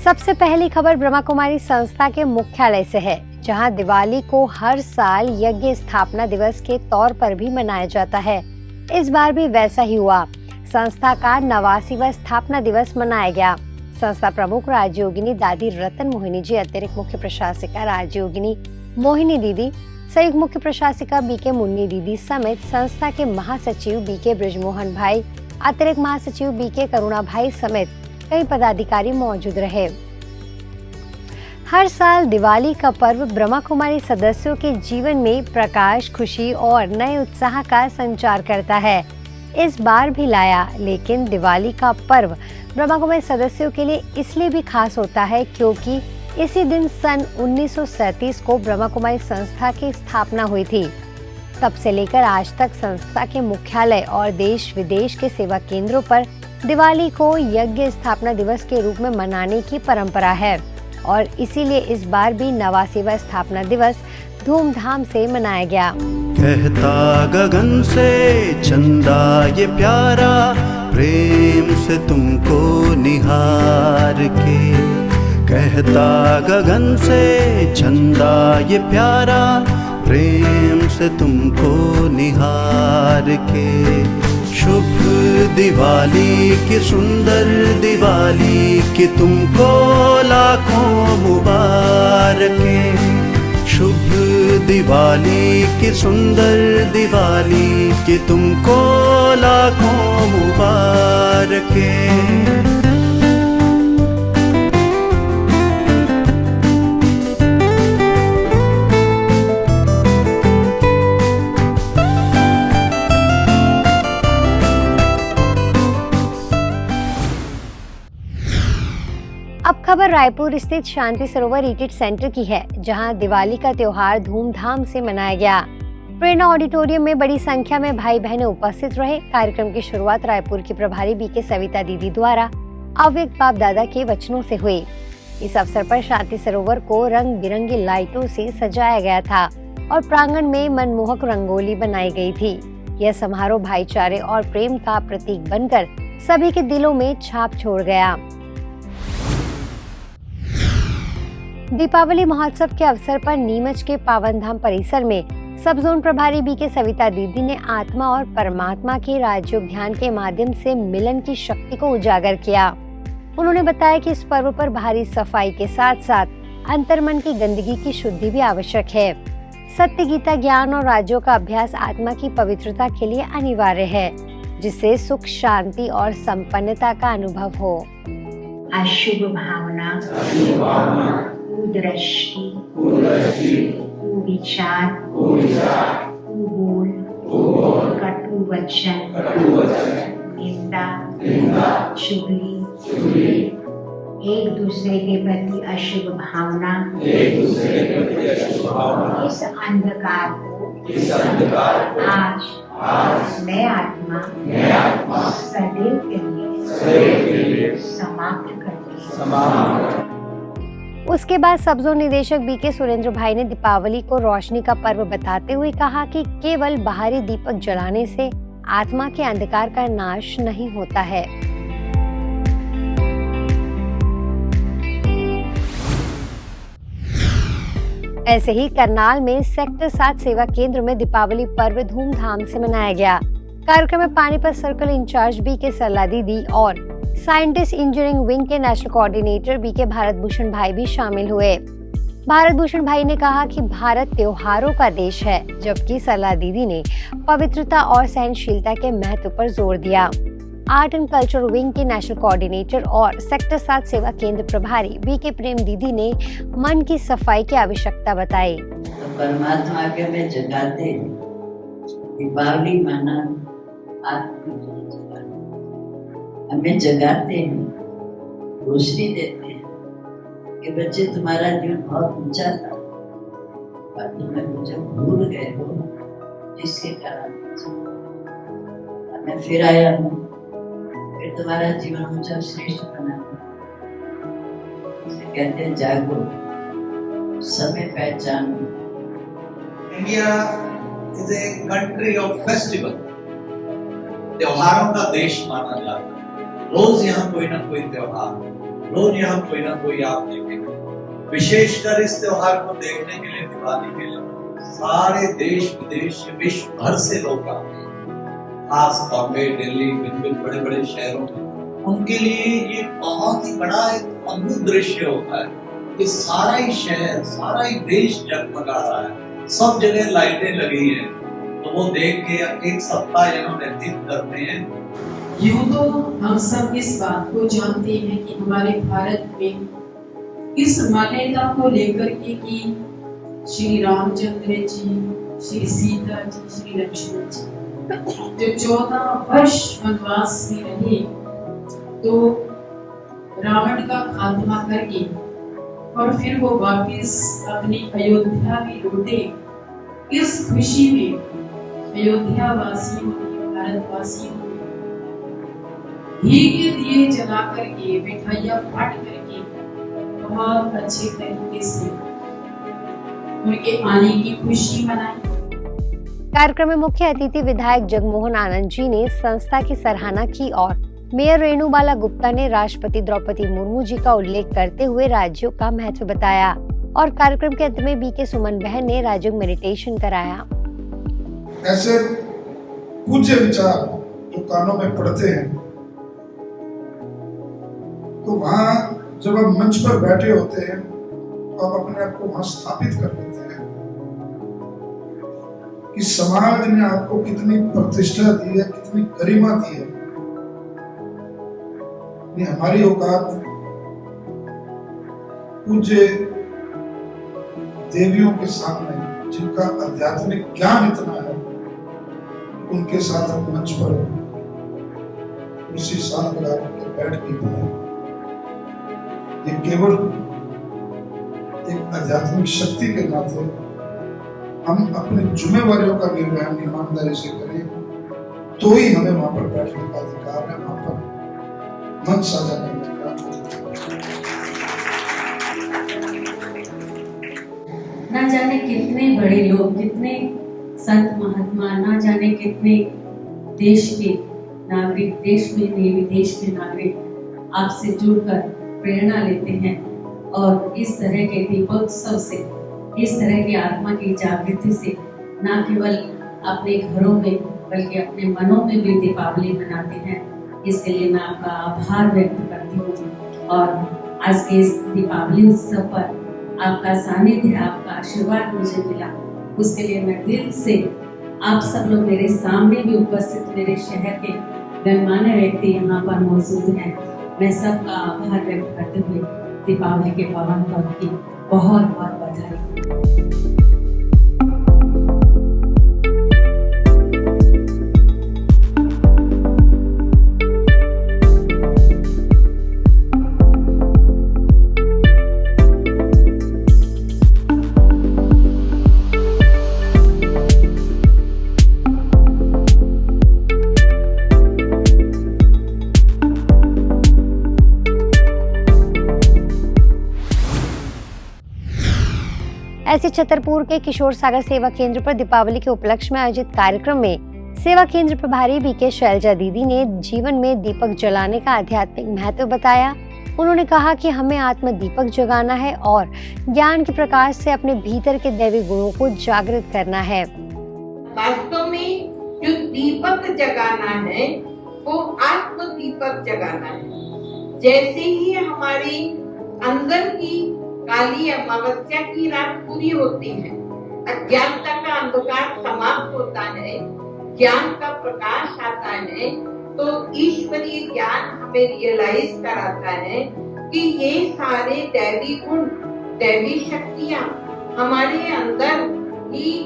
सबसे पहली खबर ब्रह्मा कुमारी संस्था के मुख्यालय से है, जहां दिवाली को हर साल यज्ञ स्थापना दिवस के तौर पर भी मनाया जाता है। इस बार भी वैसा ही हुआ। संस्था का 89वां स्थापना दिवस मनाया गया। संस्था प्रमुख राजयोगिनी दादी रतन मोहिनी जी, अतिरिक्त मुख्य प्रशासिका राजयोगिनी मोहिनी दीदी, संयुक्त मुख्य प्रशासिका बीके मुन्नी दीदी समेत संस्था के महासचिव बीके ब्रिजमोहन भाई, अतिरिक्त महासचिव बीके करुणा भाई समेत कई पदाधिकारी मौजूद रहे। हर साल दिवाली का पर्व ब्रह्मा कुमारी सदस्यों के जीवन में प्रकाश, खुशी और नए उत्साह का संचार करता है। इस बार भी लाया, लेकिन दिवाली का पर्व ब्रह्मा कुमारी सदस्यों के लिए इसलिए भी खास होता है क्योंकि इसी दिन सन 1937 को ब्रह्मा कुमारी संस्था की स्थापना हुई थी। तब से लेकर आज तक संस्था के मुख्यालय और देश विदेश के सेवा केंद्रों पर दिवाली को यज्ञ स्थापना दिवस के रूप में मनाने की परंपरा है और इसीलिए इस बार भी 89वां स्थापना दिवस धूमधाम से मनाया गया। कहता गगन से चंदा ये प्यारा, प्रेम से तुमको निहार के। कहता गगन से चंदा ये प्यारा, प्रेम से तुमको निहार के। शुभ दिवाली की सुंदर दिवाली की तुमको लाखों मुबारकें। शुभ दिवाली की सुंदर दिवाली की तुमको लाखों मुबारकें। अब खबर रायपुर स्थित शांति सरोवर रिट्रीट सेंटर की है, जहां दिवाली का त्योहार धूमधाम से मनाया गया। प्रेरणा ऑडिटोरियम में बड़ी संख्या में भाई बहनें उपस्थित रहे। कार्यक्रम की शुरुआत रायपुर की प्रभारी बीके सविता दीदी द्वारा अव्यक्त बाप दादा के वचनों से हुई। इस अवसर पर शांति सरोवर को रंग बिरंगी लाइटों से सजाया गया था और प्रांगण में मनमोहक रंगोली बनाई गई थी। यह समारोह भाईचारे और प्रेम का प्रतीक बनकर सभी के दिलों में छाप छोड़ गया। दीपावली महोत्सव के अवसर पर नीमच के पावन धाम परिसर में सब जोन प्रभारी बीके सविता दीदी ने आत्मा और परमात्मा के राजयोग ध्यान के माध्यम से मिलन की शक्ति को उजागर किया। उन्होंने बताया कि इस पर्व पर भारी सफाई के साथ साथ अंतर्मन की गंदगी की शुद्धि भी आवश्यक है। सत्य, गीता, ज्ञान और राजयोग का अभ्यास आत्मा की पवित्रता के लिए अनिवार्य है, जिससे सुख, शांति और संपन्नता का अनुभव हो। अशुभ भावना, कुदृष्टि, कुविचार, कुबोल, कटु वचन, निंदा, चुगली, एक दूसरे के प्रति अशुभ भावना, इस अंधकार को आज मैं आत्मा सदैव के लिए समाप्त करती हूँ। उसके बाद सब जोन निदेशक बीके सुरेंद्र भाई ने दीपावली को रोशनी का पर्व बताते हुए कहा कि केवल बाहरी दीपक जलाने से आत्मा के अंधकार का नाश नहीं होता है। ऐसे ही करनाल में सेक्टर 7 सेवा केंद्र में दीपावली पर्व धूमधाम से मनाया गया। कार्यक्रम में Panipat circle incharge BK Sarla दीदी और साइंटिस्ट इंजीनियरिंग विंग के national coordinator BK Bharat Bhushan भाई भी शामिल हुए। भारत भूषण भाई ने कहा कि भारत त्योहारों का देश है, जबकि सरला दीदी ने पवित्रता और सहनशीलता के महत्व पर जोर दिया। आर्ट एंड कल्चर विंग के नेशनल कोऑर्डिनेटर और सेक्टर 7 सेवा केंद्र प्रभारी बीके प्रेम दीदी ने मन की सफाई की आवश्यकता बताई। तो परमात्मा के में जगाते दीपावली माना हमें जगाते हैं, रोशनी देते हैं कि बच्चे तुम्हारा जीवन बहुत ऊंचा था और तुम्हें मुझे भूल गए हो, जिसके कारण मैं फिर आया हूँ, फिर तुम्हारा जीवन ऊंचा श्रेष्ठ बना। इसे कहते हैं जागो, समय पहचानो। India is a country of festival, त्योहारों का देश माना जाता है। रोज यहाँ कोई ना कोई त्योहार, रोज यहाँ कोई ना कोई आप देखेंगे। विशेषकर इस त्योहार को देखने के लिए, दिवाली के लिए सारे देश विदेश से, विश्व भर से लोग आते हैं। खास बॉम्बे, दिल्ली, भिन्न बड़े बड़े शहरों में उनके लिए ये बहुत ही बड़ा एक अद्भुत दृश्य होता है कि सारा ही शहर, सारा ही देश जगमगा रहा है, सब जगह लाइटें लगी हैं। तो वो देख के एक सप्ताह यहाँ व्यतीत करते हैं। यूं तो हम सब इस बात को जानते हैं कि हमारे भारत में इस मान्यता को लेकर के कि श्री रामचंद्र जी, श्री सीता जी, श्री लक्ष्मण जी जो 14 वर्ष वनवास में रहे, तो रावण का खात्मा करके और फिर वो वापस अपनी अयोध्या में लौटे। इस खुशी में अयोध्या वासियों ने, भारतवासियों ने घी के दिए जला करके, मिठाइयाँ बांट करके बहुत अच्छे तरीके से उनके आने की खुशी मनाई। कार्यक्रम में मुख्य अतिथि विधायक जगमोहन आनंद जी ने संस्था की सराहना की और मेयर रेणुबाला गुप्ता ने राष्ट्रपति द्रौपदी मुर्मू जी का उल्लेख करते हुए राज्यों का महत्व बताया और कार्यक्रम के अंत में बीके सुमन बहन ने राजयोग मेडिटेशन कराया। ऐसे पूज्य विचार जो कानों में पड़ते हैं, तो वहां जब आप मंच पर बैठे होते हैं तो आप अपने आप को वहां स्थापित कर लेते हैं कि समाज ने आपको कितनी प्रतिष्ठा दी है, कितनी गरिमा दी है। ये हमारी औकात पूज्य देवियों के सामने, जिनका आध्यात्मिक ज्ञान इतना है, उनके साथ हम मंच पर उसी साथ लगा के बैठ नहीं पाए। ये केवल एक आध्यात्मिक शक्ति के नाते हम अपनी जिम्मेवारियों का निर्वहन ईमानदारी से करें, तो ही हमें वहां पर बैठने का अधिकार है, वहां पर मन साझा करने का। ना जाने कितने बड़े लोग, कितने संत महात्मा, ना जाने कितने देश के नागरिक, देश में नहीं विदेश के नागरिक आपसे जुड़कर प्रेरणा लेते हैं और इस तरह के दीपोत्सव से, इस तरह की आत्मा की जागृति से न केवल अपने घरों में बल्कि अपने मनों में भी दीपावली मनाते हैं। इसके लिए मैं आपका आभार व्यक्त करती हूँ और आज के इस दीपावली उत्सव पर आपका सानिध्य, आपका आशीर्वाद मुझे मिला, उसके लिए मैं दिल से, आप सब लोग मेरे सामने भी उपस्थित मेरे शहर के गणमान्य व्यक्ति यहाँ पर मौजूद हैं, मैं सबका आभार व्यक्त करते हुए दीपावली के पावन पर्व की बहुत बहुत बधाई। ऐसे छतरपुर के किशोर सागर सेवा केंद्र पर दीपावली के उपलक्ष्य में आयोजित कार्यक्रम में सेवा केंद्र प्रभारी बीके शैलजा दीदी ने जीवन में दीपक जलाने का आध्यात्मिक महत्व बताया। उन्होंने कहा कि हमें आत्म दीपक जगाना है और ज्ञान के प्रकाश से अपने भीतर के दैवी गुणों को जागृत करना है। वास्तव में जो दीपक जगाना है वो आत्म दीपक जगाना है। जैसे ही हमारे अंदर की काली अमावस्या की रात पूरी होती है, अज्ञानता का अंधकार समाप्त होता है, ज्ञान का प्रकाश आता है, तो ईश्वरीय ज्ञान हमें रियलाइज कराता है कि ये सारे दैवी गुण, दैवी शक्तियाँ हमारे अंदर ही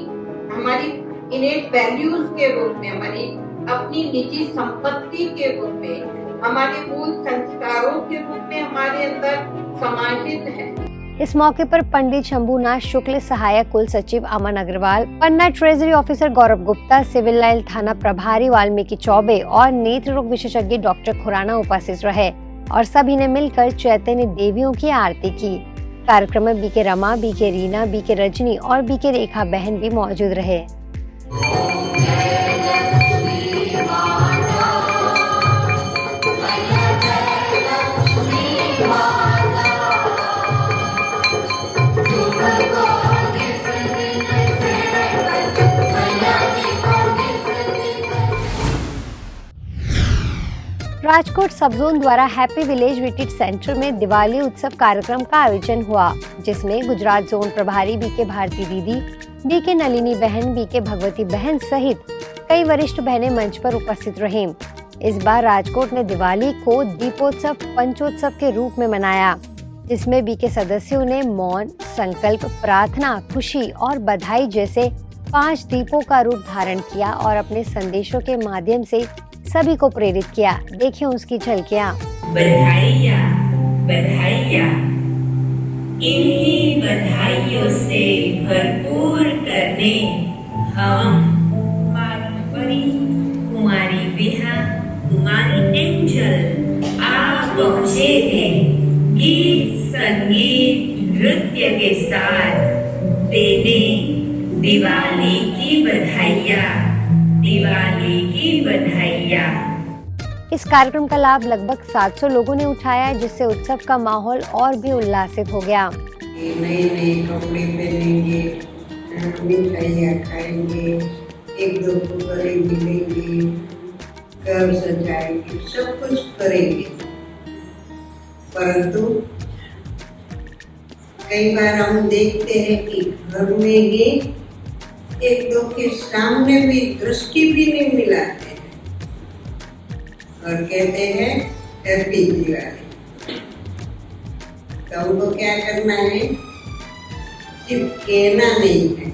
हमारी इनेट वैल्यूज के रूप में, हमारी अपनी निजी संपत्ति के रूप में, हमारे मूल संस्कारों के रूप में हमारे अंदर समाहित है। इस मौके पर पंडित शंभुनाथ शुक्ल, सहायक कुल सचिव अमन अग्रवाल, पन्ना ट्रेजरी ऑफिसर गौरव गुप्ता, सिविल लाइन थाना प्रभारी वाल्मीकि चौबे और नेत्र रोग विशेषज्ञ डॉक्टर खुराना उपस्थित रहे और सभी ने मिलकर चैतन्य देवियों की आरती की। कार्यक्रम में BK Rama, BK Reena, BK Rajni और बीके रेखा बहन भी मौजूद रहे। Wow. राजकोट सब जोन द्वारा हैप्पी विलेज रिट्रीट सेंटर में दिवाली उत्सव कार्यक्रम का आयोजन हुआ, जिसमें गुजरात जोन प्रभारी बीके भारती दीदी, बीके नलिनी बहन, बीके भगवती बहन सहित कई वरिष्ठ बहनें मंच पर उपस्थित रहीं। इस बार राजकोट ने दिवाली को दीपोत्सव पंचोत्सव के रूप में मनाया, जिसमें बीके सदस्यों ने मौन, संकल्प, प्रार्थना, खुशी और बधाई जैसे 5 दीपों का रूप धारण किया और अपने संदेशों के माध्यम से सभी को प्रेरित किया। देखिए उसकी झलकियां। बधाइयाँ बधाइयाँ, इन्हीं बधाइयों से भरपूर करने हम परी, कुमारी विहा, कुमारी एंजल आप पहुँचे हैं गीत, संगीत, नृत्य के साथ देने दिवाली की बधाइयाँ, दिवाली की बधाइयाँ। इस कार्यक्रम का लाभ लगभग 700 लोगों ने उठाया, जिससे उत्सव का माहौल और भी उल्लासित हो गया। नए नए कपड़े पहनेंगे, मिठाइयाँ खाएंगे, एक दो को गले मिलेंगे, घर सजाएंगे, सब कुछ करेंगे। परंतु कई बार हम देखते हैं कि घर में ही एक दो के सामने भी दृष्टि भी नहीं मिलाते हैं और कहते हैं हैप्पी दिवाली। तो हमको क्या करना है? सिर्फ कहना नहीं है।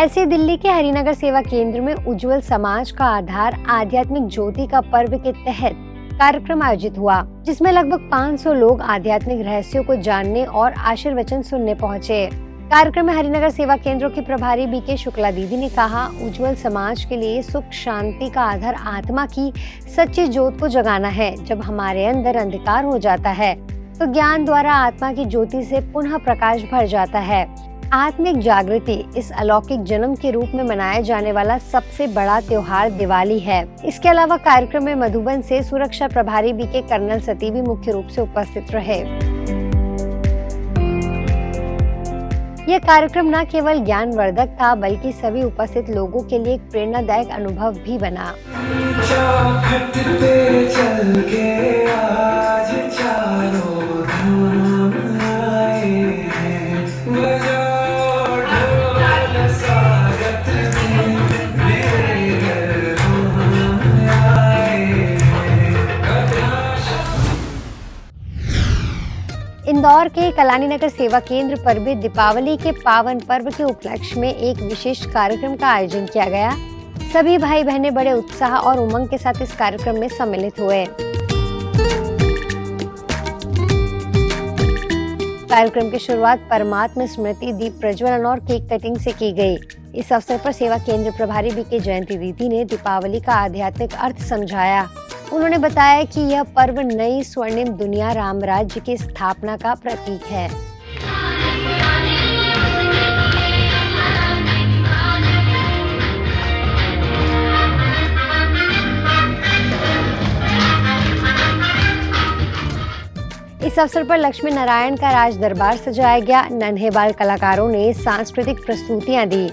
ऐसे दिल्ली के हरिनगर सेवा केंद्र में उज्जवल समाज का आधार आध्यात्मिक ज्योति का पर्व के तहत कार्यक्रम आयोजित हुआ, जिसमें लगभग 500 लोग आध्यात्मिक रहस्यों को जानने और आशीर्वचन सुनने पहुंचे। कार्यक्रम में हरिनगर सेवा केंद्रों की प्रभारी बीके शुक्ला दीदी ने कहा, उज्जवल समाज के लिए सुख शांति का आधार आत्मा की सच्ची ज्योत को जगाना है। जब हमारे अंदर अंधकार हो जाता है तो ज्ञान द्वारा आत्मा की ज्योति से पुनः प्रकाश भर जाता है। आत्मिक जागृति इस अलौकिक जन्म के रूप में मनाया जाने वाला सबसे बड़ा त्योहार दिवाली है। इसके अलावा कार्यक्रम में मधुबन से सुरक्षा प्रभारी बीके कर्नल सती भी मुख्य रूप से उपस्थित रहे। यह कार्यक्रम न केवल ज्ञानवर्धक था, बल्कि सभी उपस्थित लोगों के लिए एक प्रेरणादायक अनुभव भी बना। इंदौर के कलानी नगर सेवा केंद्र पर भी दीपावली के पावन पर्व के उपलक्ष्य में एक विशेष कार्यक्रम का आयोजन किया गया। सभी भाई बहनें बड़े उत्साह और उमंग के साथ इस कार्यक्रम में सम्मिलित हुए। कार्यक्रम की शुरुआत परमात्मा स्मृति दीप प्रज्वलन और केक कटिंग से की गई। इस अवसर पर सेवा केंद्र प्रभारी बीके जयंती दीदी ने दीपावली का आध्यात्मिक अर्थ समझाया। उन्होंने बताया कि यह पर्व नई स्वर्णिम दुनिया राम राज्य की स्थापना का प्रतीक है। इस अवसर पर लक्ष्मी नारायण का राज दरबार सजाया गया। नन्हे बाल कलाकारों ने सांस्कृतिक प्रस्तुतियां दी।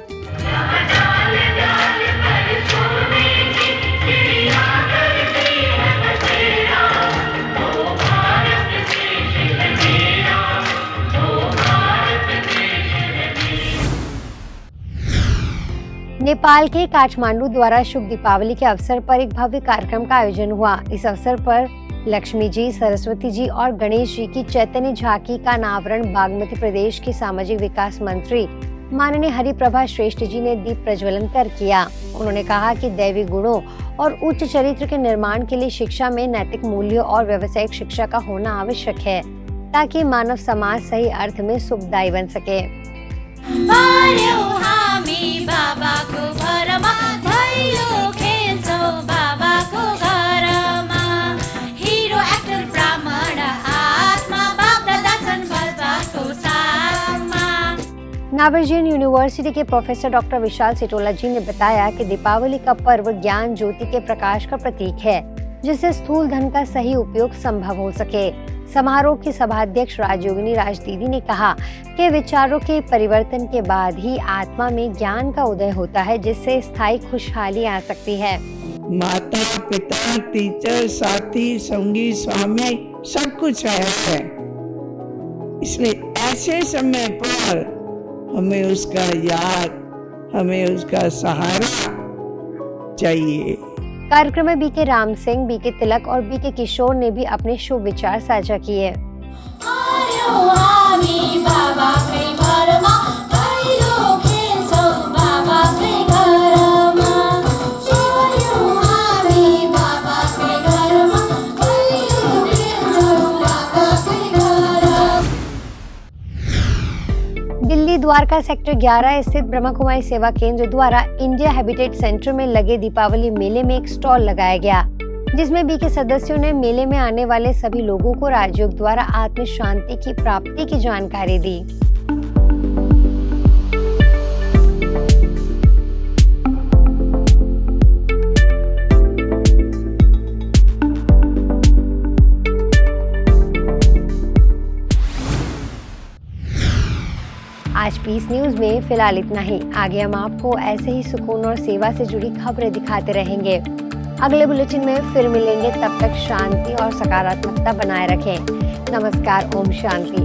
नेपाल के काठमांडू द्वारा शुभ दीपावली के अवसर पर एक भव्य कार्यक्रम का आयोजन हुआ। इस अवसर पर लक्ष्मी जी, सरस्वती जी और गणेश जी की चैतन्य झांकी का अनावरण बागमती प्रदेश के सामाजिक विकास मंत्री माननीय हरिप्रभा श्रेष्ठ जी ने दीप प्रज्वलन कर किया। उन्होंने कहा कि दैवी गुणों और उच्च चरित्र के निर्माण के लिए शिक्षा में नैतिक मूल्यों और व्यावसायिक शिक्षा का होना आवश्यक है, ताकि मानव समाज सही अर्थ में सुखदायी बन सके। बाबा को घरमा भैलो खेल्छौ बाबाको घरमा हिरो एक्टर ब्राह्मण आत्मा बाप दादा छन् बाबाको साथमा। नावर्जियन यूनिवर्सिटी के प्रोफेसर डॉक्टर विशाल सिटोला जी ने बताया कि दीपावली का पर्व ज्ञान ज्योति के प्रकाश का प्रतीक है, जिससे स्थूल धन का सही उपयोग संभव हो सके। समारोह की सभाध्यक्ष राजयोगिनी राज दीदी ने कहा कि विचारों के परिवर्तन के बाद ही आत्मा में ज्ञान का उदय होता है, जिससे स्थायी खुशहाली आ सकती है। माता पिता टीचर साथी संगी स्वामी सब कुछ है, इसलिए ऐसे समय पर हमें उसका याद, हमें उसका सहारा चाहिए। कार्यक्रम में बीके राम सिंह, बीके तिलक और बीके किशोर ने भी अपने शुभ विचार साझा किए। दिल्ली द्वारका सेक्टर 11 स्थित ब्रह्मा कुमारी सेवा केंद्र द्वारा इंडिया हैबिटेट सेंटर में लगे दीपावली मेले में एक स्टॉल लगाया गया, जिसमें बीके सदस्यों ने मेले में आने वाले सभी लोगों को राजयोग द्वारा आत्म शांति की प्राप्ति की जानकारी दी। आज पीस न्यूज में फिलहाल इतना ही। आगे हम आपको ऐसे ही सुकून और सेवा से जुड़ी खबरें दिखाते रहेंगे। अगले बुलेटिन में फिर मिलेंगे, तब तक शांति और सकारात्मकता बनाए रखें। नमस्कार, ओम शांति।